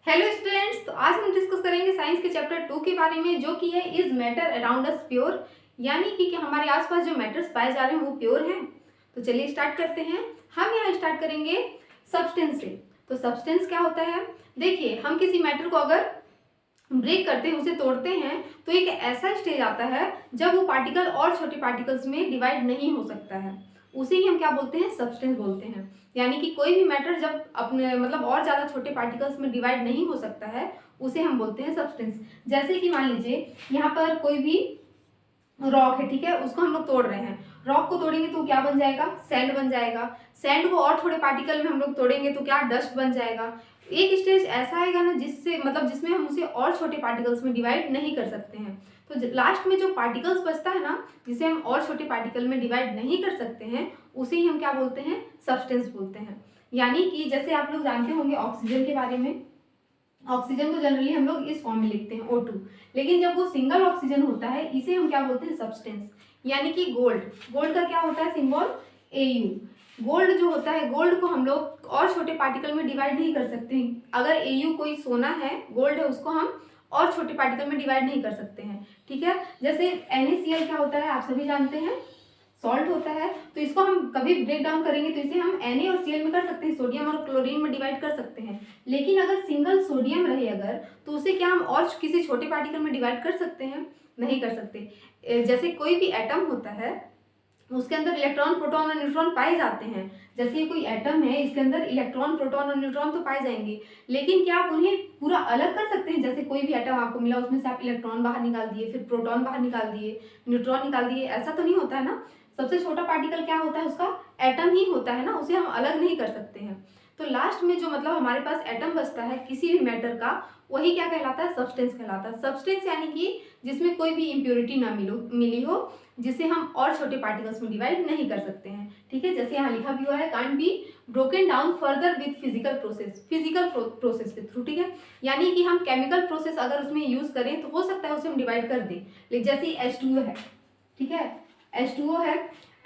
Hello students, तो आज हम डिस्कस करेंगे साइंस के चैप्टर 2 के बारे में, जो कि है is matter around us pure. यानी कि हमारे आसपास जो मैटर्स पाए जा रहे हैं वो प्योर हैं। तो चलिए स्टार्ट करते हैं। हम यहाँ स्टार्ट करेंगे सब्सटेंस से। तो सब्सटेंस क्या होता है? देखिए, हम किसी मैटर को अगर ब्रेक करते हैं, उसे तोड़ते हैं, तो एक ऐसा स्टेज आता है जब वो पार्टिकल और छोटे पार्टिकल्स में डिवाइड नहीं हो सकता है। उसे ही हम क्या बोलते हैं? सब्सटेंस बोलते हैं। यानी कि कोई भी मैटर जब अपने मतलब और ज़्यादा छोटे पार्टिकल्स में डिवाइड नहीं हो सकता है, उसे हम बोलते हैं सब्सटेंस। जैसे कि मान लीजिए यहाँ पर कोई भी रॉक है, ठीक है, उसको हम लोग तोड़ रहे हैं। रॉक को तोड़ेंगे तो क्या बन जाएगा? सैंड बन जाएगा। सैंड को और थोड़े पार्टिकल में हम लोग तोड़ेंगे तो क्या? डस्ट बन जाएगा। एक स्टेज ऐसा आएगा ना जिससे जिसमें हम उसे और छोटे पार्टिकल्स में डिवाइड नहीं कर सकते हैं। तो लास्ट में जो पार्टिकल्स बचता है ना, जिसे हम और छोटे पार्टिकल में डिवाइड नहीं कर सकते हैं, उसे ही हम क्या बोलते हैं? सब्सटेंस बोलते हैं। यानी कि जैसे आप लोग जानते होंगे ऑक्सीजन के बारे में। ऑक्सीजन को जनरली हम लोग इस फॉर्म में लिखते हैं O2, लेकिन जब वो सिंगल ऑक्सीजन होता है, इसे हम क्या बोलते हैं? सब्सटेंस। यानी कि गोल्ड, गोल्ड का क्या होता है सिंबल? Au। गोल्ड जो होता है, गोल्ड को हम लोग और छोटे पार्टिकल में डिवाइड नहीं कर सकते। अगर Au कोई सोना है, गोल्ड है, उसको हम और छोटे पार्टिकल में डिवाइड नहीं कर सकते हैं, ठीक है। जैसे NaCl क्या होता है, आप सभी जानते हैं, सॉल्ट होता है। तो इसको हम कभी ब्रेक डाउन करेंगे तो इसे हम Na और Cl में कर सकते हैं, सोडियम और क्लोरीन में डिवाइड कर सकते हैं। लेकिन अगर सिंगल सोडियम रहे अगर, तो उसे क्या हम और किसी छोटे पार्टिकल में डिवाइड कर सकते हैं? नहीं कर सकते। जैसे कोई भी एटम होता है, उसके अंदर इलेक्ट्रॉन, प्रोटॉन और न्यूट्रॉन पाए जाते हैं। जैसे ये कोई एटम है, इसके अंदर इलेक्ट्रॉन, प्रोटॉन और न्यूट्रॉन तो पाए जाएंगे, लेकिन क्या आप उन्हें पूरा अलग कर सकते हैं? जैसे कोई भी एटम आपको मिला, उसमें से आप इलेक्ट्रॉन बाहर निकाल दिए, फिर प्रोटॉन बाहर निकाल दिए, न्यूट्रॉन निकाल दिए, ऐसा तो नहीं होता है ना। सबसे छोटा पार्टिकल क्या होता है? उसका एटम ही होता है ना, उसे हम अलग नहीं कर सकते हैं। तो लास्ट में जो हमारे पास एटम बचता है किसी भी मैटर का, वही क्या कहलाता है? सब्सटेंस कहलाता है। सब्सटेंस यानी कि जिसमें कोई भी इम्प्योरिटी ना मिली हो, जिसे हम और छोटे पार्टिकल्स में डिवाइड नहीं कर सकते हैं, ठीक है। जैसे यहाँ लिखा भी हुआ है, can't be broken down further with physical process, physical process के थ्रू, ठीक है। यानी कि हम केमिकल प्रोसेस अगर उसमें यूज करें तो हो सकता है उसे हम डिवाइड कर दें। जैसे H2O है, ठीक है, H2O है,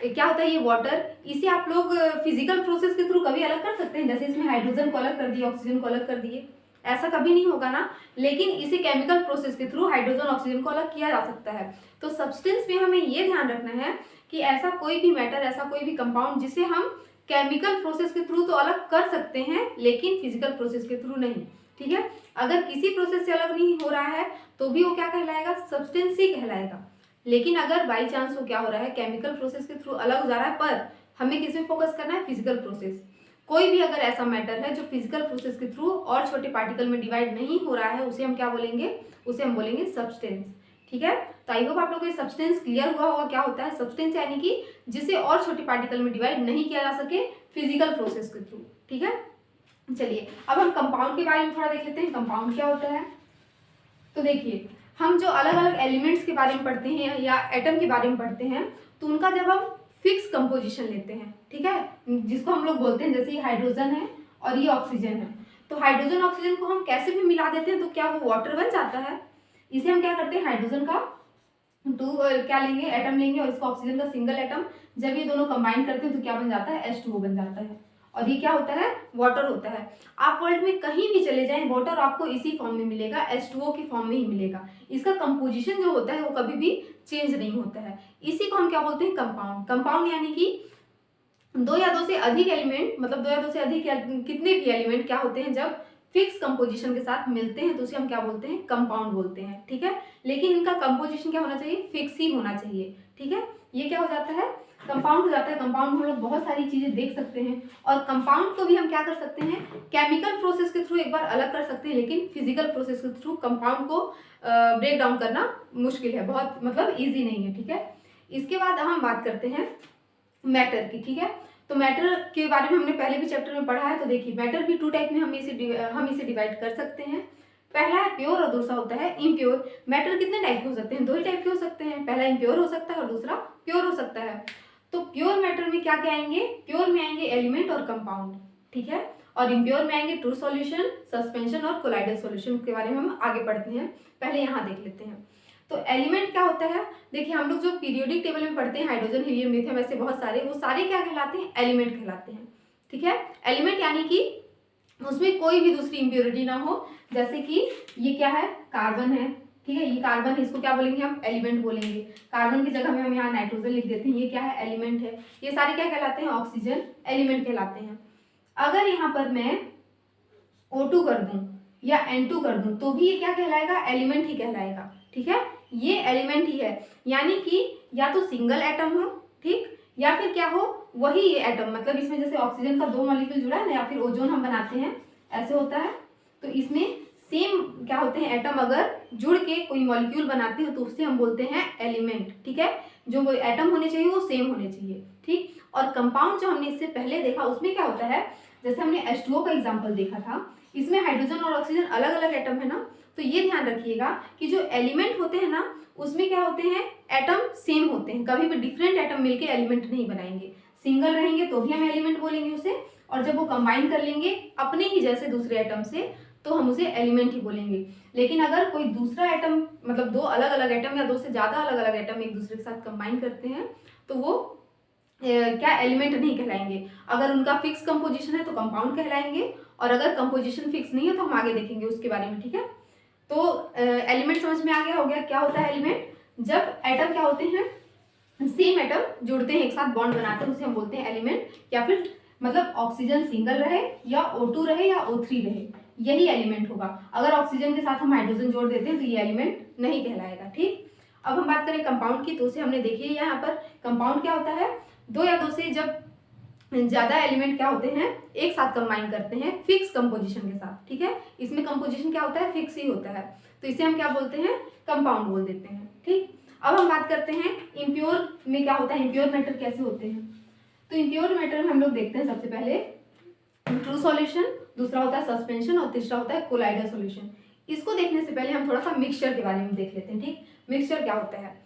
क्या होता है ये? वाटर। इसे आप लोग फिजिकल प्रोसेस के थ्रू कभी अलग कर सकते हैं? जैसे इसमें हाइड्रोजन को अलग कर दिए, ऑक्सीजन को अलग कर दिए, ऐसा कभी नहीं होगा ना। लेकिन इसे केमिकल प्रोसेस के थ्रू हाइड्रोजन ऑक्सीजन को अलग किया जा सकता है। तो सब्सटेंस में हमें ये ध्यान रखना है कि ऐसा कोई भी मैटर, ऐसा कोई भी कंपाउंड जिसे हम केमिकल प्रोसेस के थ्रू तो अलग कर सकते हैं, लेकिन फिजिकल प्रोसेस के थ्रू नहीं, ठीक है। अगर किसी प्रोसेस से अलग नहीं हो रहा है तो भी वो क्या कहलाएगा? सब्सटेंस ही कहलाएगा। लेकिन अगर बाई चांस वो क्या हो रहा है, केमिकल प्रोसेस के थ्रू अलग हो जा रहा है, पर हमें किस में फोकस करना है? Physical process. कोई भी अगर ऐसा मैटर है जो फिजिकल प्रोसेस के थ्रू और छोटे पार्टिकल में डिवाइड नहीं हो रहा है, उसे हम क्या बोलेंगे? उसे हम बोलेंगे सब्सटेंस, ठीक है। तो आई होप आप लोगों को ये सब्सटेंस क्लियर हुआ होगा। क्या होता है सब्सटेंस? यानी कि जिसे और छोटे पार्टिकल में डिवाइड नहीं किया जा सके फिजिकल प्रोसेस के थ्रू, ठीक है। चलिए अब हम कंपाउंड के बारे में थोड़ा देख लेते हैं, कंपाउंड क्या होता है। तो देखिए, हम जो अलग अलग एलिमेंट्स के बारे में पढ़ते हैं या एटम के बारे में पढ़ते हैं, तो उनका जब हम फिक्स कंपोजिशन लेते हैं, ठीक है, जिसको हम लोग बोलते हैं, जैसे ये हाइड्रोजन है और ये ऑक्सीजन है, तो हाइड्रोजन ऑक्सीजन को हम कैसे भी मिला देते हैं तो क्या वो वाटर बन जाता है? इसे हम क्या करते हैं? हाइड्रोजन का क्या लेंगे? एटम लेंगे, और इसका ऑक्सीजन का सिंगल एटम, जब ये दोनों कंबाइन करते हैं तो क्या बन जाता है? H2O बन जाता है। और ये क्या होता है? वाटर होता है। आप वर्ल्ड में कहीं भी चले जाएं, वाटर आपको इसी फॉर्म में मिलेगा, H2O के फॉर्म में ही मिलेगा। इसका कंपोजिशन जो होता है वो कभी भी चेंज नहीं होता है। इसी को हम क्या बोलते हैं? कंपाउंड। कंपाउंड यानी कि दो या दो से अधिक एलिमेंट, दो या दो से अधिक या कितने भी एलिमेंट क्या होते हैं, जब फिक्स कंपोजिशन के साथ मिलते हैं तो उसे हम क्या बोलते हैं? कंपाउंड बोलते हैं, ठीक है। लेकिन इनका कंपोजिशन क्या होना चाहिए? फिक्स ही होना चाहिए, ठीक है। ये क्या हो जाता है? कंपाउंड हो जाता है। कंपाउंड में हम लोग बहुत सारी चीजें देख सकते हैं, और कंपाउंड को भी हम क्या कर सकते हैं? केमिकल प्रोसेस के थ्रू एक बार अलग कर सकते हैं, लेकिन फिजिकल प्रोसेस के थ्रू कंपाउंड को ब्रेक डाउन करना मुश्किल है, बहुत ईजी नहीं है, ठीक है। इसके बाद हम बात करते हैं मैटर की, ठीक है। तो मैटर के बारे में हमने पहले भी चैप्टर में पढ़ा है। तो देखिए, मैटर भी टू टाइप में हम इसे डिवाइड कर सकते हैं। पहला है प्योर और दूसरा होता है इम्प्योर। मैटर कितने टाइप के हो सकते हैं? दो ही टाइप के हो सकते हैं, पहला इम्प्योर हो सकता है और दूसरा प्योर हो सकता है। तो प्योर मैटर में क्या क्या आएंगे? प्योर में आएंगे एलिमेंट और कंपाउंड, ठीक है। और इम्प्योर में आएंगे ट्रू सॉल्यूशन, सस्पेंशन और कोलाइडल सॉल्यूशन। के बारे में हम आगे पढ़ते हैं, पहले यहाँ देख लेते हैं। तो एलिमेंट क्या होता है? देखिए, हम लोग जो पीरियोडिक टेबल में पढ़ते हैं, हाइड्रोजन, हीलियम, लिथियम, ऐसे बहुत सारे, वो सारे क्या कहलाते हैं? एलिमेंट कहलाते हैं, ठीक है। एलिमेंट यानी कि उसमें कोई भी दूसरी इम्प्योरिटी ना हो। जैसे कि ये क्या है, कार्बन है, ठीक है, ये कार्बन है, इसको क्या बोलेंगे हम, एलिमेंट बोलेंगे। कार्बन की जगह में हम यहाँ नाइट्रोजन लिख देते हैं, ये क्या है, एलिमेंट है। ये सारे क्या कहलाते हैं, ऑक्सीजन एलिमेंट कहलाते हैं। अगर यहाँ पर मैं O2 कर दूं या N2 कर दूं तो भी ये क्या कहलाएगा, एलिमेंट ही कहलाएगा, ठीक है, ये एलिमेंट ही है। यानी कि या तो सिंगल एटम हो, ठीक, या फिर क्या हो, वही ये एटम, मतलब इसमें जैसे ऑक्सीजन का 2 मॉलिक्यूल जुड़ा है ना, या फिर ओजोन हम बनाते हैं ऐसे होता है, तो इसमें सेम क्या होते हैं एटम अगर जुड़ के कोई मॉलिक्यूल बनाते हो तो उससे हम बोलते हैं एलिमेंट, ठीक है। जो एटम होने चाहिए वो सेम होने चाहिए, ठीक। और कंपाउंड जो हमने इससे पहले देखा उसमें क्या होता है, जैसे हमने H2O का एग्जाम्पल देखा था, इसमें हाइड्रोजन और ऑक्सीजन अलग अलग एटम है ना, तो ये ध्यान रखिएगा कि जो एलिमेंट होते हैं ना उसमें क्या होते हैं, एटम सेम होते हैं, कभी भी डिफरेंट एटम मिलके एलिमेंट नहीं बनाएंगे। सिंगल रहेंगे तो भी हम एलिमेंट बोलेंगे उसे, और जब वो कंबाइन कर लेंगे अपने ही जैसे दूसरे एटम से तो हम उसे एलिमेंट ही बोलेंगे। लेकिन अगर कोई दूसरा एटम, मतलब 2 अलग अलग एटम या 2 से ज़्यादा अलग अलग एटम एक दूसरे के साथ कंबाइन करते हैं तो वो क्या एलिमेंट नहीं कहलाएंगे। अगर उनका फिक्स कंपोजिशन है तो कंपाउंड कहलाएंगे, और अगर कंपोजिशन फिक्स नहीं है तो हम आगे देखेंगे उसके बारे में, ठीक है। तो एलिमेंट समझ में आ गया, हो गया क्या होता है एलिमेंट, जब एटम क्या होते हैं, सेम एटम जुड़ते हैं, एक साथ बॉन्ड बनाते हैं, उसे हम बोलते हैं एलिमेंट। या फिर मतलब ऑक्सीजन सिंगल रहे या O2 रहे या O3 रहे, यही एलिमेंट होगा। अगर ऑक्सीजन के साथ हम हाइड्रोजन जोड़ देते हैं तो ये एलिमेंट नहीं कहलाएगा, ठीक। अब हम बात करें कंपाउंड की, तो उसे हमने देखी है यहाँ पर। कंपाउंड क्या होता है, 2 या 2 से जब ज़्यादा एलिमेंट क्या होते हैं एक साथ कंबाइन करते हैं फिक्स कंपोजिशन के साथ, ठीक है। इसमें कंपोजिशन क्या होता है, फिक्स ही होता है, तो इसे हम क्या बोलते हैं, कंपाउंड बोल देते हैं, ठीक। अब हम बात करते हैं इम्प्योर में क्या होता है, इम्प्योर मैटर कैसे होते हैं। तो इम्प्योर मैटर में हम लोग देखते हैं सबसे पहले ट्रू सॉल्यूशन, दूसरा होता है सस्पेंशन और तीसरा होता है कोलाइडल सॉल्यूशन। इसको देखने से पहले हम थोड़ा सा मिक्सचर के बारे में देख लेते हैं, ठीक। मिक्सचर क्या होता है,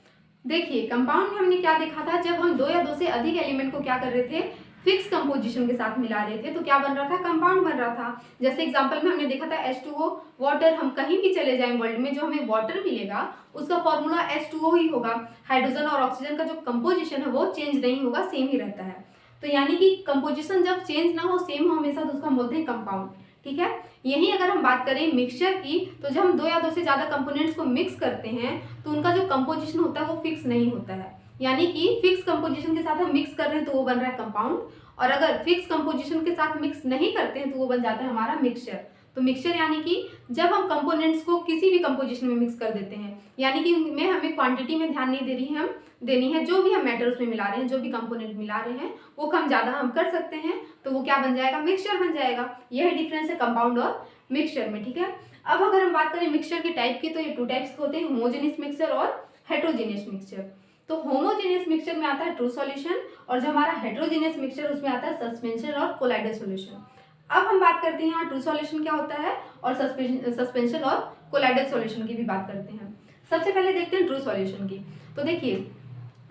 देखिए कंपाउंड में हमने क्या देखा था, जब हम 2 या 2 से अधिक एलिमेंट को क्या कर रहे थे, फिक्स कंपोजिशन के साथ मिला रहे थे, तो क्या बन रहा था, कंपाउंड बन रहा था। जैसे एग्जांपल में हमने देखा था H2O, वाटर, हम कहीं भी चले जाएं वर्ल्ड में जो हमें वाटर मिलेगा उसका फॉर्मूला H2O ही होगा। हाइड्रोजन और ऑक्सीजन का जो कंपोजिशन है वो चेंज नहीं होगा, सेम ही रहता है। तो यानी कि कंपोजिशन जब चेंज ना हो, सेम हो हमेशा, तो उसको हम बोलते हैं कंपाउंड, ठीक है। यही अगर हम बात करें मिक्सचर की, तो जब हम 2 या 2 से ज़्यादा कंपोनेंट्स को मिक्स करते हैं तो उनका जो कंपोजिशन होता है वो फिक्स नहीं होता है। यानी कि फिक्स कंपोजिशन के साथ हम मिक्स कर रहे हैं तो वो बन रहा है कंपाउंड, और अगर फिक्स कंपोजिशन के साथ मिक्स नहीं करते हैं तो वो बन जाता है हमारा मिक्सचर। तो मिक्सचर यानी कि जब हम कंपोनेंट्स को किसी भी कंपोजिशन में मिक्स कर देते हैं, यानी कि में हमें क्वांटिटी में ध्यान नहीं दे रही है, हम देनी है जो भी हम मैटर उसमें मिला रहे हैं, जो भी कंपोनेंट मिला रहे हैं वो कम ज़्यादा हम कर सकते हैं, तो वो क्या बन जाएगा, मिक्सचर बन जाएगा। यही डिफरेंस है कंपाउंड और मिक्सचर में, ठीक है। अब अगर हम बात करें मिक्सचर के टाइप की, तो ये 2 टाइप्स होते हैं, होमोजेनियस मिक्सचर और हेट्रोजेनियस मिक्सचर। तो होमोजेनियस मिक्सचर में आता है ट्रू सॉल्यूशन, और जो हमारा हेट्रोजेनियस मिक्सचर उसमें आता है सस्पेंशन और कोलाइडल सॉल्यूशन। अब हम बात करते हैं यहाँ ट्रू सॉल्यूशन क्या होता है और सस्पेंशन और कोलाइडल सॉल्यूशन की भी बात करते हैं। सबसे पहले देखते हैं ट्रू सॉल्यूशन की। तो देखिए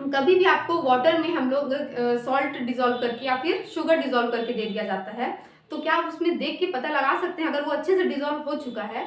कभी भी आपको वाटर में हम लोग सॉल्ट डिजोल्व करके या फिर शुगर डिजोल्व करके दे दिया जाता है, तो क्या आप उसमें देख के पता लगा सकते हैं अगर वो अच्छे से डिजोल्व हो चुका है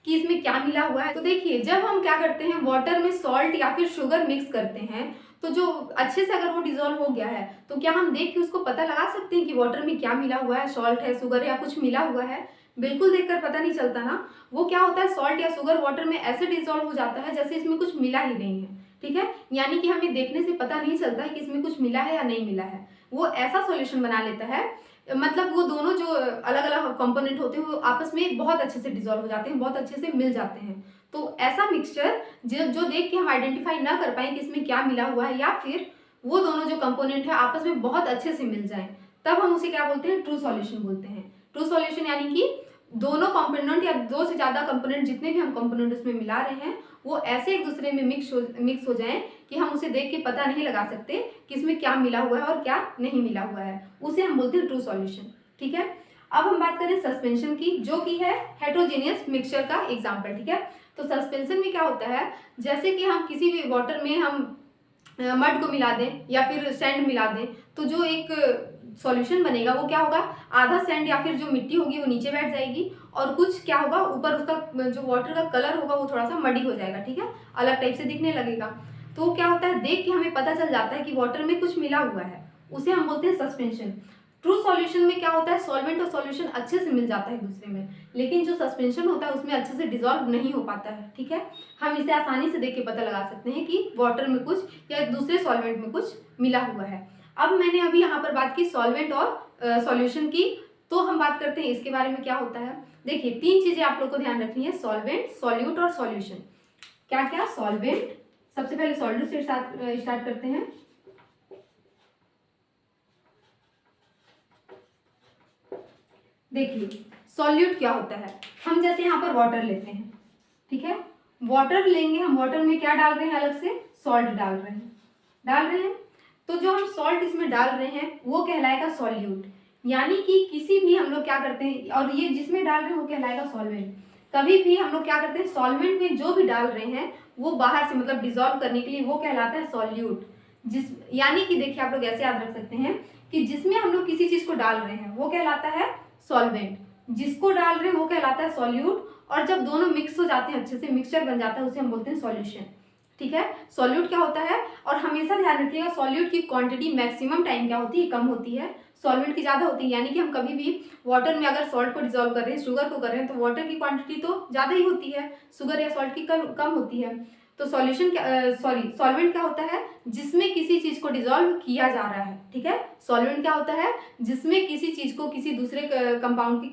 कि इसमें क्या मिला हुआ है। तो देखिए जब हम क्या करते हैं, वाटर में सॉल्ट या फिर शुगर मिक्स करते हैं, तो जो अच्छे से अगर वो डिजोल्व हो गया है तो क्या हम देख के उसको पता लगा सकते हैं कि वाटर में क्या मिला हुआ है, सॉल्ट है, शुगर है या कुछ मिला हुआ है। बिल्कुल देखकर पता नहीं चलता ना। वो क्या होता है, सॉल्ट या शुगर वाटर में ऐसे डिजोल्व हो जाता है जैसे इसमें कुछ मिला ही नहीं है, ठीक है। यानी कि हमें देखने से पता नहीं चलता है कि इसमें कुछ मिला है या नहीं मिला है। वो ऐसा सॉल्यूशन बना लेता है, मतलब वो दोनों जो अलग अलग कंपोनेंट होते हैं वो आपस में बहुत अच्छे से डिजोल्व हो जाते हैं, बहुत अच्छे से मिल जाते हैं। तो ऐसा मिक्सचर जो देख के हम आइडेंटिफाई ना कर पाए कि इसमें क्या मिला हुआ है, या फिर वो दोनों जो कंपोनेंट है आपस में बहुत अच्छे से मिल जाएं, तब हम उसे क्या बोलते हैं, ट्रू सॉल्यूशन बोलते हैं। ट्रू सॉल्यूशन यानी कि दोनों कंपोनेंट या 2 से ज़्यादा कंपोनेंट जितने भी हम कंपोनेंट उसमें मिला रहे हैं वो ऐसे एक दूसरे में मिक्स हो जाएं कि हम उसे देख के पता नहीं लगा सकते कि इसमें क्या मिला हुआ है और क्या नहीं मिला हुआ है, उसे हम बोलते हैं ट्रू सॉल्यूशन, ठीक है। अब हम बात करें सस्पेंशन की, जो कि है हेट्रोजेनियस मिक्सचर का एग्जाम्पल, ठीक है। तो सस्पेंशन में क्या होता है, जैसे कि हम किसी भी वाटर में हम मड को मिला दें या फिर सैंड मिला दें, तो जो एक सॉल्यूशन बनेगा वो क्या होगा, आधा सैंड या फिर जो मिट्टी होगी वो नीचे बैठ जाएगी और कुछ क्या होगा ऊपर, उसका जो वाटर का कलर होगा वो थोड़ा सा मडी हो जाएगा, ठीक है, अलग टाइप से दिखने लगेगा। तो क्या होता है, देख के हमें पता चल जाता है कि वाटर में कुछ मिला हुआ है, उसे हम बोलते हैं सस्पेंशन। ट्रू सॉल्यूशन में क्या होता है, सॉल्वेंट और सॉल्यूशन अच्छे से मिल जाता है एक दूसरे में, लेकिन जो सस्पेंशन होता है उसमें अच्छे से डिजॉल्व नहीं हो पाता है। ठीक है, हम इसे आसानी से देख के पता लगा सकते हैं कि वाटर में कुछ या दूसरे सॉल्वेंट में कुछ मिला हुआ है। अब मैंने अभी यहाँ पर बात की सॉल्वेंट और सॉल्यूशन की, तो हम बात करते हैं इसके बारे में क्या होता है। देखिए 3 चीजें आप लोग को ध्यान रखनी है, सॉल्वेंट, सॉल्यूट और सॉल्यूशन। क्या क्या, सॉल्वेंट, सबसे पहले सॉल्यूट से स्टार्ट करते हैं। देखिए सॉल्यूट क्या होता है, हम जैसे यहाँ पर वाटर लेते हैं, ठीक है, वाटर लेंगे हम, वाटर में क्या डाल रहे हैं, अलग से सॉल्ट डाल रहे हैं, तो जो हम सॉल्ट इसमें डाल रहे हैं वो कहलाएगा सॉल्यूट। यानी कि किसी भी हम लोग क्या करते हैं, और ये जिसमें डाल रहे हैं वो कहलाएगा सॉल्वेंट। कभी भी हम लोग क्या करते हैं, सॉल्वेंट में जो भी डाल रहे हैं वो बाहर से मतलब डिजॉल्व करने के लिए वो कहलाता है सॉल्यूट। यानी कि देखिए आप लोग ऐसे याद रख सकते हैं कि जिसमें हम लोग किसी चीज को डाल रहे हैं वो कहलाता है सॉल्वेंट, जिसको डाल रहे हैं वो कहलाता है सॉल्यूट, और जब दोनों मिक्स हो जाते हैं, अच्छे से मिक्सचर बन जाता है, उसे हम बोलते हैं सॉल्यूशन। ठीक है, सॉल्यूट क्या होता है, और हमेशा ध्यान रखिएगा सॉल्यूट की क्वांटिटी मैक्सिमम टाइम क्या होती है, कम होती है, सॉल्वेंट की ज़्यादा होती है। यानी कि हम कभी भी वाटर में अगर सॉल्ट को डिजोल्व कर रहे हैं, शुगर को कर रहे हैं, तो वाटर की क्वांटिटी तो ज़्यादा ही होती है, शुगर या सॉल्ट की कम होती है। तो सॉल्यूशन क्या, सॉल्वेंट क्या होता है, जिसमें किसी चीज को डिजोल्व किया जा रहा है। ठीक है, सॉल्वेंट क्या होता है, जिसमें किसी चीज को किसी दूसरे कंपाउंड की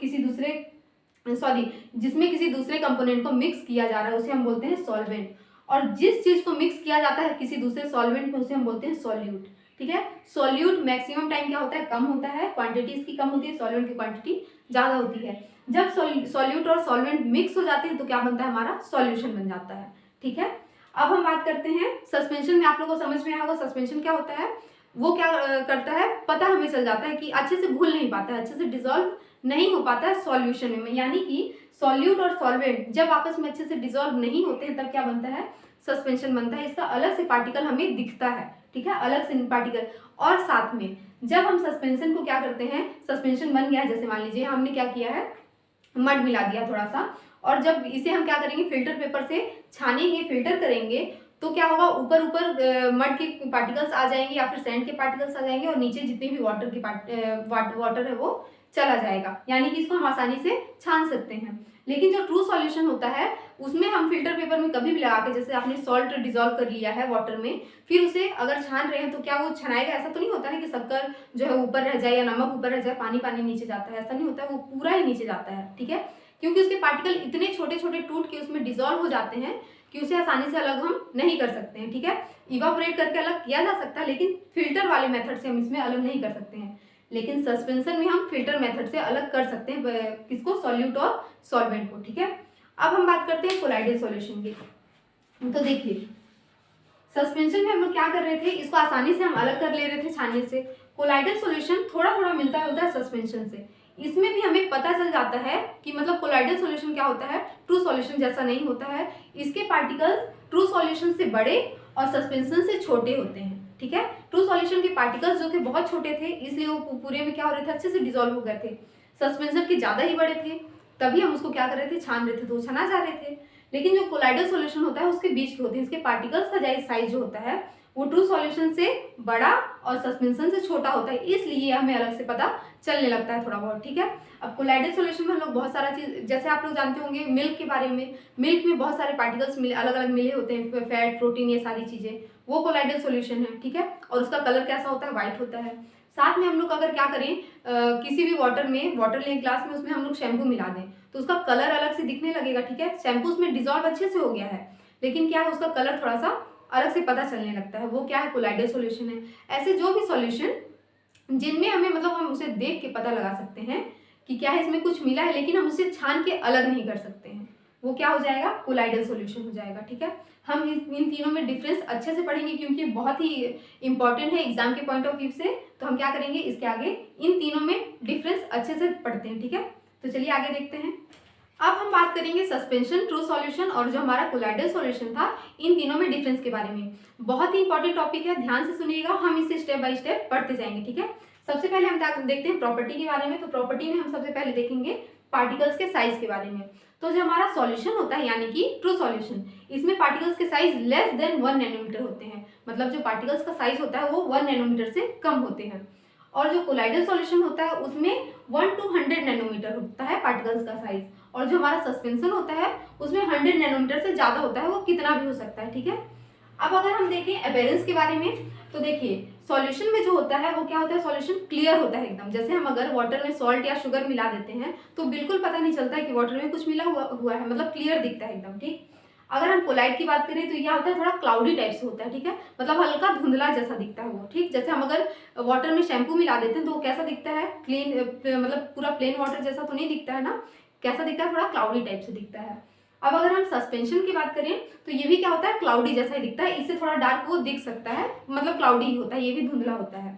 जिसमें किसी दूसरे कंपोनेंट को मिक्स किया जा रहा है, उसे हम बोलते हैं सॉल्वेंट। और जिस चीज को मिक्स किया जाता है किसी दूसरे सॉल्वेंट में, उसे हम बोलते हैं सॉल्यूट। ठीक है, सॉल्यूट मैक्सिमम टाइम क्या होता है, कम होता है, क्वांटिटी इसकी कम होती है, सॉल्वेंट की क्वांटिटी ज्यादा होती है। जब सॉल्यूट और सॉल्वेंट मिक्स हो जाते हैं तो क्या बनता है, हमारा सॉल्यूशन बन जाता है। ठीक है, अब हम बात करते हैं सस्पेंशन में। आप लोगों को समझ में आया होगा सस्पेंशन क्या होता है, वो क्या करता है, पता हमें चल जाता है कि अच्छे से घुल नहीं पाता है, अच्छे से डिजोल्व नहीं हो पाता है सॉल्यूशन में। यानी कि सॉल्यूट और सॉल्वेंट जब आपस में अच्छे से डिजोल्व नहीं होते हैं तब क्या बनता है, सस्पेंशन बनता है। इसका अलग से पार्टिकल हमें दिखता है। ठीक है, अलग से पार्टिकल। और साथ में जब हम सस्पेंशन को क्या करते हैं, सस्पेंशन बन गया है, जैसे मान लीजिए हमने क्या किया है, मड मिला दिया थोड़ा सा, और जब इसे हम क्या करेंगे, फिल्टर पेपर से छानेंगे, फिल्टर करेंगे, तो क्या होगा, ऊपर मड के पार्टिकल्स आ जाएंगे या फिर सैंड के पार्टिकल्स आ जाएंगे, और नीचे जितने भी वाटर है वो चला जाएगा। यानी कि इसको हम आसानी से छान सकते हैं। लेकिन जो ट्रू सॉल्यूशन होता है उसमें हम फिल्टर पेपर में कभी भी लगा के, जैसे आपने सॉल्ट डिजोल्व कर लिया है वाटर में, फिर उसे अगर छान रहे हैं तो क्या वो छनाएगा, ऐसा तो नहीं होता है कि शक्कर जो है ऊपर रह जाए या नमक ऊपर रह जाए, पानी पानी नीचे जाता है, ऐसा नहीं होता है, वो पूरा ही नीचे जाता है। ठीक है, क्योंकि उसके पार्टिकल इतने छोटे छोटे टूट के उसमें डिजोल्व हो जाते हैं कि उसे आसानी से अलग हम नहीं कर सकते हैं। ठीक है, इवापोरेट करके अलग किया जा सकता है, लेकिन फिल्टर वाले मेथड से हम इसमें अलग नहीं कर सकते हैं। लेकिन सस्पेंशन में हम फिल्टर मेथड से अलग कर सकते हैं, किसको, सॉल्यूट और सॉल्वेंट को। ठीक है, अब हम बात करते हैं कोलाइडल सॉल्यूशन की। तो देखिए सस्पेंशन में हम लोग क्या कर रहे थे, इसको आसानी से हम अलग कर ले रहे थे छानने से। कोलाइडल सॉल्यूशन थोड़ा थोड़ा मिलता जुलता है सस्पेंशन से, इसमें भी हमें पता चल जाता है कि मतलब कोलाइडल सॉल्यूशन क्या होता है, ट्रू सॉल्यूशन जैसा नहीं होता है। इसके पार्टिकल्स ट्रू सॉल्यूशन से बड़े और सस्पेंशन से छोटे होते हैं। ठीक है, ट्रू सॉल्यूशन के पार्टिकल्स जो थे बहुत छोटे थे, इसलिए वो पूरे में क्या हो रहे थे, अच्छे से डिजोल्व हो गए थे। सस्पेंशन के ज़्यादा ही बड़े थे, तभी हम उसको क्या कर रहे थे, छान रहे थे, तो छना जा रहे थे। लेकिन जो कोलाइडल सॉल्यूशन होता है उसके बीच के होते हैं, इसके पार्टिकल्स का साइज जो होता है वो ट्रू सॉल्यूशन से बड़ा और सस्पेंशन से छोटा होता है, इसलिए हमें अलग से पता चलने लगता है थोड़ा बहुत। ठीक है, अब कोलाइडल सॉल्यूशन में हम लोग बहुत सारा चीज, जैसे आप लोग जानते होंगे मिल्क के बारे में, मिल्क में बहुत सारे पार्टिकल्स अलग अलग मिले होते हैं, फैट, प्रोटीन, ये सारी चीजें, वो कोलाइडल सॉल्यूशन है। ठीक है, और उसका कलर कैसा होता है, व्हाइट होता है। साथ में हम लोग अगर क्या करें, किसी भी वाटर लें ग्लास में, उसमें हम लोग शैम्पू मिला दें तो उसका कलर अलग से दिखने लगेगा। ठीक है, शैम्पू उसमें डिजोल्व अच्छे से हो गया है, लेकिन क्या है, उसका कलर थोड़ा सा अलग से पता चलने लगता है, वो क्या है, कोलाइडल सॉल्यूशन है। ऐसे जो भी सॉल्यूशन जिनमें हमें मतलब हम उसे देख के पता लगा सकते हैं कि क्या है, इसमें कुछ मिला है, लेकिन हम उसे छान के अलग नहीं कर सकते हैं, वो क्या हो जाएगा, कोलाइडल सॉल्यूशन हो जाएगा। ठीक है, हम इन तीनों में डिफरेंस अच्छे से पढ़ेंगे क्योंकि बहुत ही इंपॉर्टेंट है एग्जाम के पॉइंट ऑफ व्यू से। तो हम क्या करेंगे, इसके आगे इन तीनों में डिफरेंस अच्छे से पढ़ते हैं। ठीक है, तो चलिए आगे देखते हैं। अब हम बात करेंगे सस्पेंशन, ट्रू सॉल्यूशन और जो हमारा कोलाइडल सॉल्यूशन था, इन तीनों में डिफरेंस के बारे में। बहुत ही इंपॉर्टेंट टॉपिक है, ध्यान से सुनिएगा, हम इसे स्टेप बाय स्टेप पढ़ते जाएंगे। ठीक है, सबसे पहले हम देखते हैं प्रॉपर्टी के बारे में। तो प्रॉपर्टी में हम सबसे पहले देखेंगे पार्टिकल्स के साइज के बारे में। तो जो हमारा सॉल्यूशन होता है यानी कि ट्रू सॉल्यूशन, इसमें पार्टिकल्स के साइज लेस देन 1 नैनोमीटर होते हैं, मतलब जो पार्टिकल्स का साइज होता है वो 1 नैनोमीटर से कम होते हैं। और जो कोलाइडल सॉल्यूशन होता है उसमें 1 to 100 नैनोमीटर होता है पार्टिकल्स का साइज, और जो हमारा सस्पेंशन होता है उसमें 100 नैनोमीटर से ज़्यादा होता है, वो कितना भी हो सकता है, ठीक है। अब अगर हम देखें अपेयरेंस के बारे में, तो देखिए सॉल्यूशन में जो होता है वो क्या होता है, सॉल्यूशन क्लियर होता है एकदम। जैसे हम अगर वाटर में सॉल्ट या शुगर मिला देते हैं तो बिल्कुल पता नहीं चलता है कि वाटर में कुछ मिला हुआ है, मतलब क्लियर दिखता है एकदम, ठीक। अगर हम कोलाइड की बात करें तो यह होता है थोड़ा क्लाउडी टाइप से होता है, ठीक है, मतलब हल्का धुंधला जैसा दिखता है वो, ठीक। जैसे हम अगर वाटर में शैम्पू मिला देते हैं तो वो कैसा दिखता है, क्लीन, मतलब पूरा प्लेन वाटर जैसा तो नहीं दिखता है ना, कैसा दिखता है, थोड़ा क्लाउडी टाइप से दिखता है। अब अगर हम सस्पेंशन की बात करें तो ये भी क्या होता है, क्लाउडी जैसा ही दिखता है, इससे थोड़ा डार्क वो दिख सकता है, मतलब क्लाउडी ही होता है, ये भी धुंधला होता है।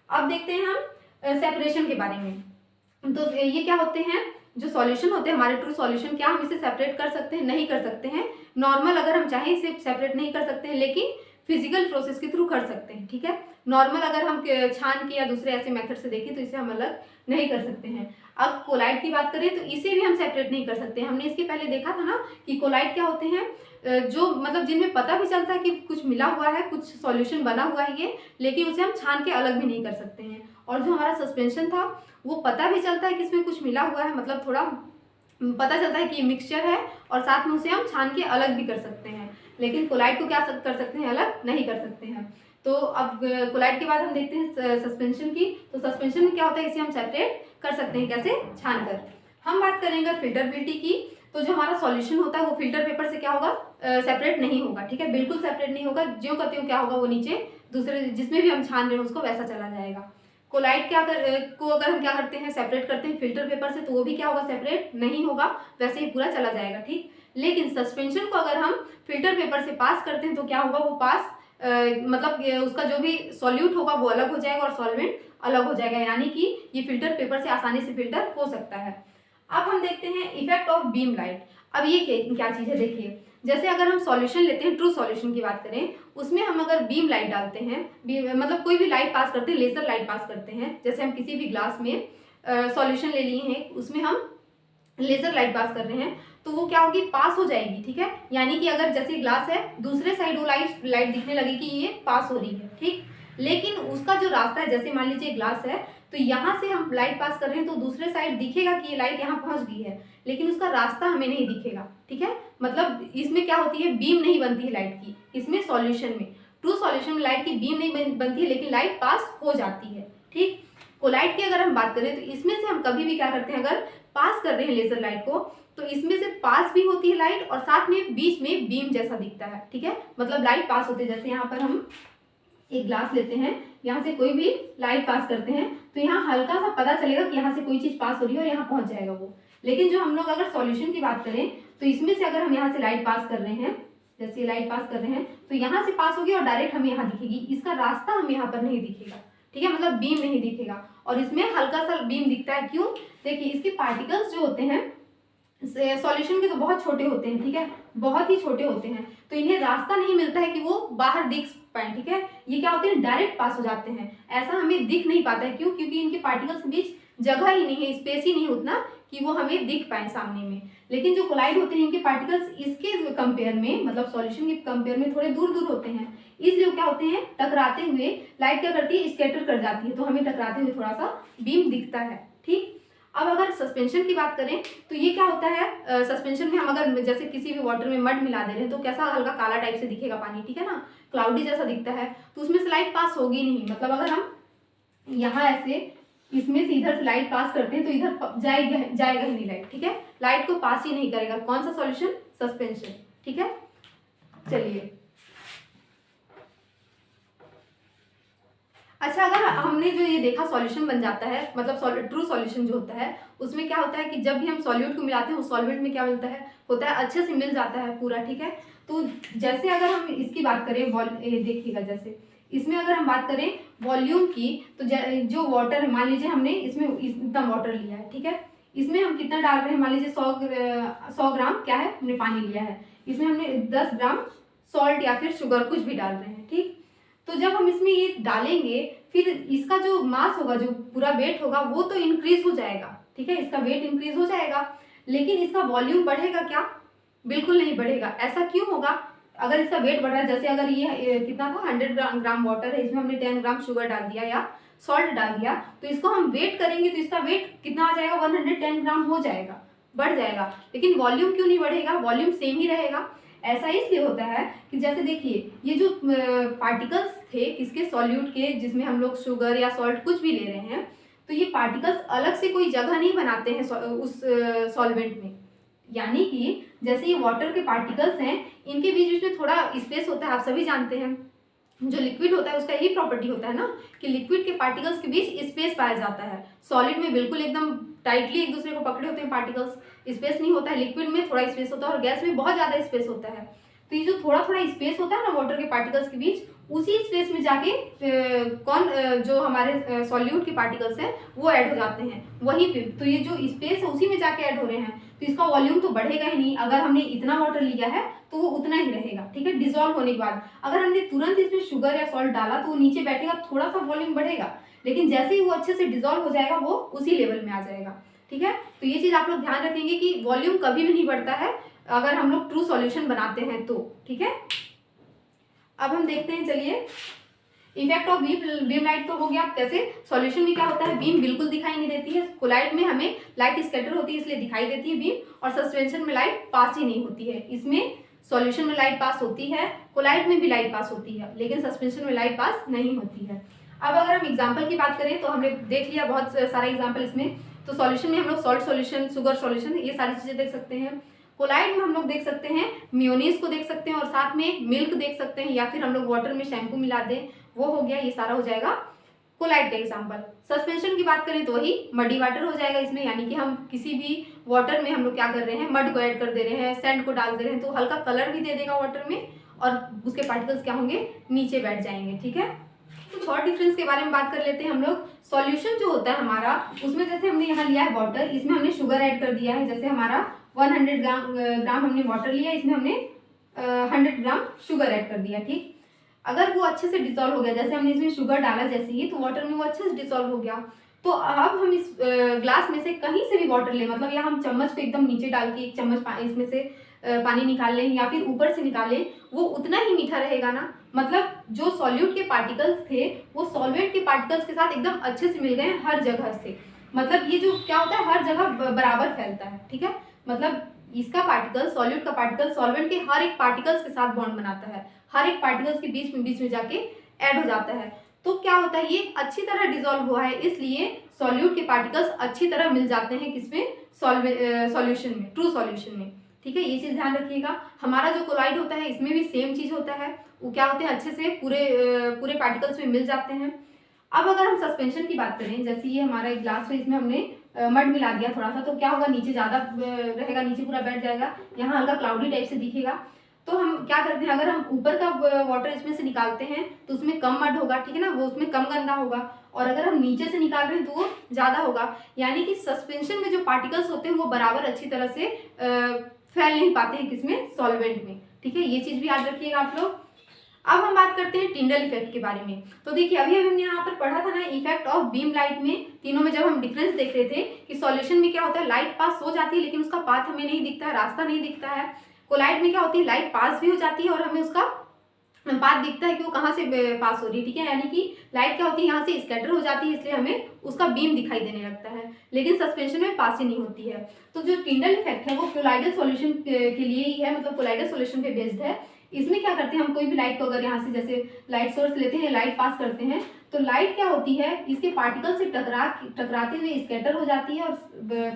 अब देखते हैं हम सेपरेशन के बारे में। तो ये क्या होते हैं, जो सॉल्यूशन होते हैं हमारे ट्रू सॉल्यूशन, क्या हम इसे सेपरेट कर सकते हैं, नहीं कर सकते हैं। नॉर्मल अगर हम चाहें इसे सेपरेट नहीं कर सकते हैं, लेकिन फिजिकल प्रोसेस के थ्रू कर सकते हैं, ठीक है। नॉर्मल अगर हम छान के या दूसरे ऐसे मेथड से देखें तो इसे हम अलग नहीं कर सकते हैं। अब कोलाइड की बात करें तो इसे भी हम सेपरेट नहीं कर सकते। हमने इसके पहले देखा था ना कि कोलाइड क्या होते हैं, जो मतलब जिनमें पता भी चलता है कि कुछ मिला हुआ है, कुछ सॉल्यूशन बना हुआ है ये, लेकिन उसे हम छान के अलग भी नहीं कर सकते हैं। और जो हमारा सस्पेंशन था वो पता भी चलता है कि इसमें कुछ मिला हुआ है, मतलब थोड़ा पता चलता है कि ये मिक्सचर है, और साथ में उसे हम छान के अलग भी कर सकते हैं, लेकिन कोलाइड को क्या कर सकते हैं, अलग नहीं कर सकते हैं। तो अब कोलाइड के बाद हम देखते हैं सस्पेंशन की। तो सस्पेंशन में क्या होता है, इसे हम सेपरेट कर सकते हैं, कैसे, छान कर। हम बात करेंगे फिल्टरबिलिटी की, तो जो हमारा सॉल्यूशन होता है वो फिल्टर पेपर से क्या होगा, सेपरेट नहीं होगा, ठीक है, बिल्कुल सेपरेट नहीं होगा, ज्यों का त्यों क्या होगा, वो नीचे दूसरे जिसमें भी हम छान रहे हैं उसको वैसा चला जाएगा। कोलाइड को अगर हम क्या करते हैं, सेपरेट करते हैं फिल्टर पेपर से, तो वो भी क्या होगा, सेपरेट नहीं होगा, वैसे ही पूरा चला जाएगा, ठीक। लेकिन सस्पेंशन को अगर हम फिल्टर पेपर से पास करते हैं तो क्या होगा, वो पास मतलब उसका जो भी सॉल्यूट होगा वो अलग हो जाएगा और सॉल्वेंट अलग हो जाएगा, यानी कि ये फिल्टर पेपर से आसानी से फिल्टर हो सकता है। अब हम देखते हैं इफेक्ट ऑफ बीम लाइट। अब ये क्या चीज़ है, देखिए जैसे अगर हम सॉल्यूशन लेते हैं, ट्रू सॉल्यूशन की बात करें, उसमें हम अगर बीम लाइट डालते हैं, मतलब कोई भी लाइट पास करते हैं, लेजर लाइट पास करते हैं, जैसे हम किसी भी ग्लास में सॉल्यूशन ले लिए हैं, उसमें हम लेजर लाइट पास कर रहे हैं, तो वो क्या होगी, पास हो जाएगी, ठीक है। यानी कि अगर जैसे ग्लास है, दूसरे साइड वो लाइट दिखने लगेगी कि ये पास हो रही है, ठीक। लेकिन उसका जो रास्ता है, जैसे मान लीजिए ग्लास है, तो यहाँ से हम लाइट पास कर रहे हैं तो दूसरे साइड दिखेगा कि ये लाइट यहाँ पहुँच गई है, लेकिन उसका रास्ता हमें नहीं दिखेगा, ठीक है। मतलब इसमें क्या होती है, बीम नहीं बनती है लाइट की, इसमें सॉल्यूशन में, ट्रू सॉल्यूशन में लाइट की बीम नहीं बनती है, लेकिन लाइट पास हो जाती है, ठीक। कोलाइड की अगर हम बात करें तो इसमें से हम कभी भी क्या करते हैं, अगर पास कर रहे हैं लेजर लाइट को, तो इसमें से पास भी होती है लाइट और साथ में बीच में बीम जैसा दिखता है, ठीक है। मतलब लाइट पास होती है, जैसे यहाँ पर हम एक ग्लास लेते हैं, यहाँ से कोई भी लाइट पास करते हैं तो यहाँ हल्का सा पता चलेगा कि यहाँ से कोई चीज़ पास हो रही है और यहाँ पहुँच जाएगा वो। लेकिन जो हम लोग अगर सॉल्यूशन की बात करें तो इसमें से अगर हम यहाँ से लाइट पास कर रहे हैं, जैसे लाइट पास कर रहे हैं, तो यहाँ से पास होगी और डायरेक्ट हमें यहाँ दिखेगी, इसका रास्ता हमें यहाँ पर नहीं दिखेगा, ठीक है, मतलब बीम नहीं दिखेगा। और इसमें हल्का सा बीम दिखता है, क्यों, देखिए इसके पार्टिकल्स जो होते हैं सॉल्यूशन के तो बहुत छोटे होते हैं, ठीक है, बहुत ही छोटे होते हैं, तो इन्हें रास्ता नहीं मिलता है कि वो बाहर दिख पाए, ठीक है। ये क्या होते हैं, डायरेक्ट पास हो जाते हैं, ऐसा हमें दिख नहीं पाता है, क्यों, क्योंकि इनके पार्टिकल्स के बीच जगह ही नहीं है, स्पेस ही नहीं उतना कि वो हमें दिख पाए सामने में। लेकिन जो कोलाइड होते हैं इनके पार्टिकल्स इसके कंपेयर में, मतलब सॉल्यूशन के कंपेयर में थोड़े दूर दूर होते हैं, इसलिए क्या होते हैं, टकराते हुए लाइट क्या करती है, स्कैटर कर जाती है, तो हमें टकराते हुए थोड़ा सा बीम दिखता है, ठीक। अब अगर सस्पेंशन की बात करें तो ये क्या होता है, सस्पेंशन में हम अगर जैसे किसी भी वाटर में मड मिला दे रहे हैं तो कैसा हल्का काला टाइप से दिखेगा पानी, ठीक है ना, क्लाउडी जैसा दिखता है, तो उसमें से लाइट पास होगी नहीं। मतलब अगर हम यहाँ ऐसे इसमें से इधर से लाइट पास करते हैं तो इधर जाएगा ही नहीं लाइट, ठीक है, लाइट को पास ही नहीं करेगा। कौन सा सॉल्यूशन, सस्पेंशन, ठीक है। चलिए अच्छा, अगर हमने जो ये देखा सॉल्यूशन बन जाता है, मतलब ट्रू सॉल्यूशन जो होता है उसमें क्या होता है कि जब भी हम सॉल्यूट को मिलाते हैं उस सॉल्वेंट में क्या मिलता है, होता है अच्छे से मिल जाता है पूरा, ठीक है। तो जैसे अगर हम इसकी बात करें, देखिएगा जैसे इसमें अगर हम बात करें वॉल्यूम की, तो जो वाटर है, मान लीजिए हमने इसमें इतना वाटर लिया है, ठीक है, इसमें हम कितना डाल रहे हैं, मान लीजिए 100 ग्राम क्या है, हमने पानी लिया है, इसमें हमने 10 ग्राम सॉल्ट या फिर शुगर कुछ भी डाल रहे हैं, ठीक। तो जब हम इसमें ये डालेंगे फिर इसका जो मास होगा, जो पूरा वेट होगा वो तो इंक्रीज हो जाएगा, ठीक है, इसका वेट इंक्रीज हो जाएगा, लेकिन इसका वॉल्यूम बढ़ेगा क्या, बिल्कुल नहीं बढ़ेगा। ऐसा क्यों होगा, अगर इसका वेट बढ़ रहा है, जैसे अगर ये कितना था 100 ग्राम वाटर है, इसमें हमने 10 ग्राम शुगर डाल दिया या सॉल्ट डाल दिया, तो इसको हम वेट करेंगे तो इसका वेट कितना आ जाएगा, 110 ग्राम हो जाएगा, बढ़ जाएगा। लेकिन वॉल्यूम क्यों नहीं बढ़ेगा, वॉल्यूम सेम ही रहेगा। ऐसा इसलिए होता है कि जैसे देखिए ये जो पार्टिकल्स थे किसके, सॉल्यूट के, जिसमें हम लोग शुगर या सॉल्ट कुछ भी ले रहे हैं, तो ये पार्टिकल्स अलग से कोई जगह नहीं बनाते हैं उस सॉल्वेंट में। यानी कि जैसे ये वाटर के पार्टिकल्स हैं, इनके बीच बीच में थोड़ा स्पेस होता है, आप सभी जानते हैं। जो लिक्विड होता है उसका यही प्रॉपर्टी होता है ना कि लिक्विड के पार्टिकल्स के बीच स्पेस पाया जाता है। सॉलिड में बिल्कुल एकदम टाइटली एक दूसरे को पकड़े होते हैं पार्टिकल्स, स्पेस नहीं होता है। लिक्विड में थोड़ा स्पेस होता है और गैस में बहुत ज़्यादा स्पेस होता है। तो ये जो थोड़ा थोड़ा स्पेस होता है ना वाटर के पार्टिकल्स के बीच, उसी स्पेस में जाके जो हमारे सॉल्यूट के पार्टिकल्स हैं वो ऐड हो जाते हैं वहीं पे। तो ये जो स्पेस है उसी में जाके ऐड हो रहे हैं, तो इसका वॉल्यूम तो बढ़ेगा ही नहीं। अगर हमने इतना वाटर लिया है तो वो उतना ही रहेगा, ठीक है, डिसॉल्व होने के बाद। अगर हमने तुरंत इसमें शुगर या सॉल्ट डाला तो वो नीचे बैठेगा, थोड़ा सा वॉल्यूम बढ़ेगा, लेकिन जैसे ही वो अच्छे से डिसॉल्व हो जाएगा वो उसी लेवल में आ जाएगा, ठीक है। तो ये चीज़ आप लोग ध्यान रखेंगे कि वॉल्यूम कभी भी नहीं बढ़ता है अगर हम लोग ट्रू सॉल्यूशन बनाते हैं तो, ठीक है। अब हम देखते हैं, चलिए, इफेक्ट ऑफ बीम लाइट तो हो गया। कैसे सॉल्यूशन में क्या होता है, बीम बिल्कुल दिखाई नहीं देती है। कोलाइड में हमें लाइट स्कैटर होती है इसलिए दिखाई देती है बीम, और सस्पेंशन में लाइट पास ही नहीं होती है। इसमें सॉल्यूशन में लाइट पास होती है, कोलाइड में भी लाइट पास होती है, लेकिन सस्पेंशन में लाइट पास नहीं होती है। अब अगर हम एग्जाम्पल की बात करें तो हमने देख लिया बहुत सारा एग्जाम्पल इसमें। तो सॉल्यूशन में हम लोग सॉल्ट सॉल्यूशन, शुगर सॉल्यूशन, ये सारी चीजें देख सकते हैं। कोलाइड में हम लोग देख सकते हैं मेयोनीज को देख सकते हैं, और साथ में मिल्क देख सकते हैं, या फिर हम लोग वाटर में शैम्पू मिला दें, वो हो गया। ये सारा हो जाएगा कोलाइड का एग्जाम्पल। सस्पेंशन की बात करें तो वही मडी वाटर हो जाएगा इसमें, यानी कि हम किसी भी वाटर में हम लोग क्या कर रहे हैं, मड को ऐड कर दे रहे हैं, सैंड को डाल दे रहे हैं, तो हल्का कलर भी दे देगा वाटर में और उसके पार्टिकल्स क्या होंगे, नीचे बैठ जाएंगे, ठीक है। कुछ और डिफरेंस के बारे में बात कर लेते हैं हम लोग। सॉल्यूशन जो होता है हमारा, उसमें जैसे हमने यहाँ लिया है वाटर, इसमें हमने शुगर ऐड कर दिया है। जैसे हमारा 100 ग्राम हमने वाटर लिया, इसमें हमने 100 ग्राम शुगर ऐड कर दिया, ठीक। अगर वो अच्छे से डिसॉल्व हो गया, जैसे हमने इसमें शुगर डाला जैसे ही, तो वाटर में वो अच्छे से डिसॉल्व हो गया। तो अब हम इस ग्लास में से कहीं से भी वाटर लें, मतलब यहाँ हम चम्मच को एकदम नीचे डाल के एक चम्मच इसमें से पानी निकाल लें या फिर ऊपर से निकालें, वो उतना ही मीठा रहेगा ना। मतलब जो सॉल्यूट के पार्टिकल्स थे वो सॉल्वेंट के पार्टिकल्स के साथ एकदम अच्छे से मिल गए हैं हर जगह से। मतलब ये जो क्या होता है, हर जगह बराबर फैलता है, ठीक है। मतलब इसका पार्टिकल, सॉल्यूट का पार्टिकल सॉल्वेंट के हर एक पार्टिकल्स के साथ बॉन्ड बनाता है, हर एक पार्टिकल्स के बीच में जाके ऐड हो जाता है। तो क्या होता है, ये अच्छी तरह डिसॉल्व हुआ है, इसलिए सॉल्यूट के पार्टिकल्स अच्छी तरह मिल जाते हैं किसमें, सॉल्यूशन में, ट्रू सॉल्यूशन में, ठीक है। ये चीज़ ध्यान रखिएगा। हमारा जो कोलाइड होता है इसमें भी सेम चीज़ होता है, वो क्या होते हैं, अच्छे से पूरे पार्टिकल्स में मिल जाते हैं। अब अगर हम सस्पेंशन की बात करें, जैसे ये हमारा एक ग्लास है, इसमें हमने मड मिला दिया थोड़ा सा, तो क्या होगा, नीचे ज़्यादा रहेगा, नीचे पूरा बैठ जाएगा, यहाँ हल्का क्लाउडी टाइप से दिखेगा। तो हम क्या करते हैं, अगर हम ऊपर का वाटर इसमें से निकालते हैं तो उसमें कम मड होगा, ठीक है ना, वो उसमें कम गंदा होगा। और अगर हम नीचे से निकाल रहे हैं तो वो ज़्यादा होगा। यानी कि सस्पेंशन में जो पार्टिकल्स होते हैं वो बराबर अच्छी तरह से फैल नहीं पाते हैं किसमें, सॉल्वेंट में, ठीक है। ये चीज़ भी याद रखिएगा आप लोग। अब हम बात करते हैं टिंडल इफेक्ट के बारे में। तो देखिए अभी हमने यहाँ पर पढ़ा था ना, इफेक्ट ऑफ बीम लाइट में, तीनों में जब हम डिफरेंस देख रहे थे कि सॉल्यूशन में क्या होता है, लाइट पास हो जाती है लेकिन उसका पाथ हमें नहीं दिखता है, रास्ता नहीं दिखता है। कोलाइड में क्या होती है, लाइट पास भी हो जाती है और हमें उसका पाथ दिखता है कि वो कहाँ से पास हो रही है, ठीक है। यानी कि लाइट क्या होती है, यहाँ से स्कैटर हो जाती है, इसलिए हमें उसका बीम दिखाई देने लगता है, लेकिन सस्पेंशन में पास ही नहीं होती है। तो जो टिंडल इफेक्ट है वो कोलाइडल सॉल्यूशन के लिए ही है, मतलब कोलाइडल सॉल्यूशन पे बेस्ड है। इसमें क्या करते हैं, हम कोई भी लाइट को अगर यहाँ से जैसे लाइट सोर्स लेते हैं, लाइट पास करते हैं, तो लाइट क्या होती है, इसके पार्टिकल से टकराते हुए स्कैटर हो जाती है और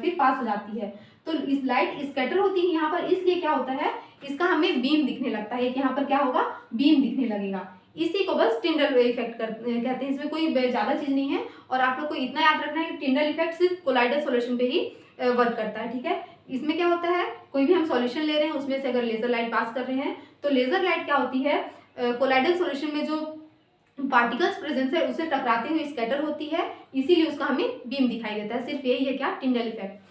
फिर पास हो जाती है। तो इस लाइट स्कैटर होती है यहाँ पर, इसलिए क्या होता है, इसका हमें बीम दिखने लगता है कि यहाँ पर क्या होगा, बीम दिखने लगेगा। इसी को बस टिंडल इफेक्ट कहते हैं। इसमें कोई ज़्यादा चीज़ नहीं है, और आप लोग को इतना याद रखना है कि टिंडल इफेक्ट सिर्फ कोलाइडल सॉल्यूशन पे ही वर्क करता है, ठीक है। इसमें क्या होता है, कोई भी हम सॉल्यूशन ले रहे हैं उसमें से अगर लेजर लाइट पास कर रहे हैं, तो लेजर लाइट क्या होती है, कोलाइडल सॉल्यूशन में जो पार्टिकल्स प्रेजेंस है उससे टकराते हुए स्कैटर होती है, इसीलिए उसका हमें बीम दिखाई देता है। सिर्फ यही है क्या, टिंडल इफेक्ट।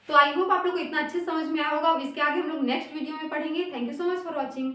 तो आई होप आप लोग को इतना अच्छे समझ में आया होगा। अब इसके आगे हम लोग नेक्स्ट वीडियो में पढ़ेंगे। Thank you so much for watching.